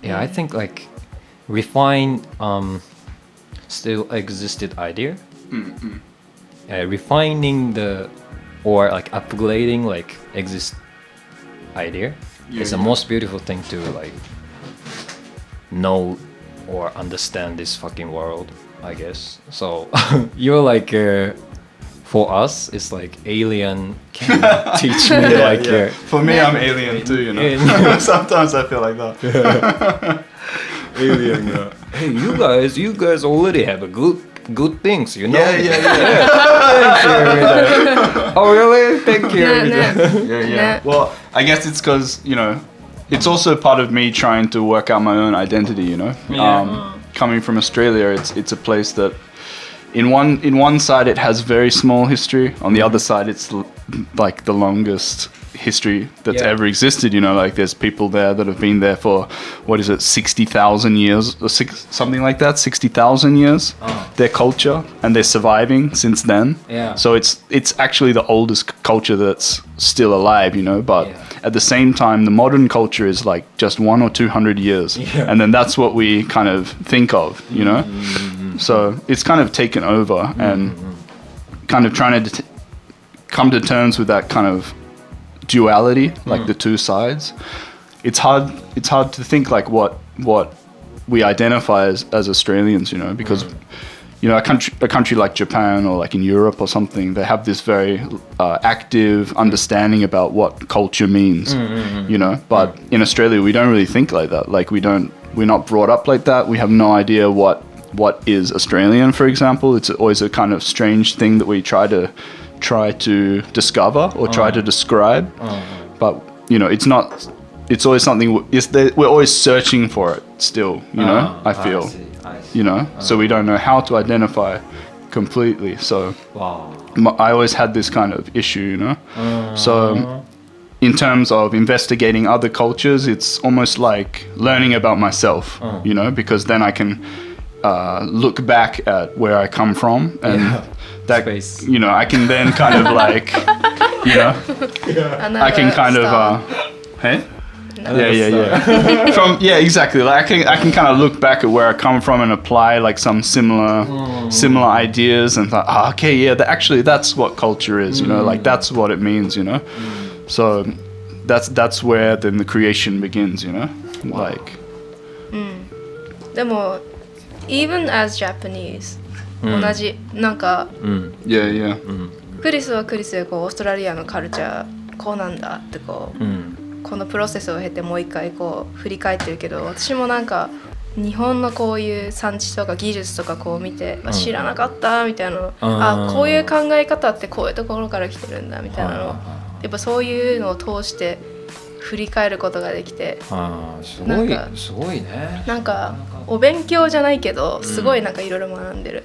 Yeah, I think like refine still existed idea. Refining the or like upgrading like exist idea is the most beautiful thing to like know or understand this fucking world, I guess. So you're like for us it's like alien can teach me like for me I'm alien too, you know. Sometimes I feel like that. Alien. Hey, you guys already have a good things, you know. Yeah. Oh really? Thank you. Yeah. Well, I guess it's because, you know, it's also part of me trying to work out my own identity, you know. Coming from Australia, it's a place that in one side it has very small history, on the other side it's like the longest history that's ever existed, you know. Like there's people there that have been there for 60,000 years or something like that, 60,000 years, their culture, and they're surviving since then. So it's actually the oldest culture that's still alive, you know. But at the same time the modern culture is like just 100 or 200 years, and then that's what we kind of think of, you know. So it's kind of taken over, and kind of trying to come to terms with that kind of duality, like the two sides. It's hard to think like what we identify as Australians, you know, because you know, a country like Japan or like in Europe or something, they have this very active understanding about what culture means, you know. But in Australia we don't really think like that. Like we're not brought up like that. We have no idea what is Australian, for example. It's always a kind of strange thing that we try to discover or try to describe, but you know, it's always something. We're always searching for it still, you know. I feel, I see. You know, so we don't know how to identify completely. So I always had this kind of issue, you know. So in terms of investigating other cultures, it's almost like learning about myself, you know, because then I can look back at where I come from, and that space. You know, I can then kind of like, you know, I can kind of hey. From exactly. Like I can kind of look back at where I come from and apply like some similar ideas, and thought, actually that's what culture is, you know, like that's what it means, you know. So that's where then the creation begins, you know. Like でも even as Japanese 同じなんかクリスはクリスでこうオーストラリアのカルチャーこうなんだってこうこのプロセスを経てもう一回こう振り返ってるけど、私もなんか日本のこういう産地とか技術とかこう見て、知らなかったみたいなの、こういう考え方ってこういうところから来てるんだみたいなの、やっぱそういうのを通して振り返ることができて、すごいね。なんかお勉強じゃないけどすごいなんかいろいろ学んでる。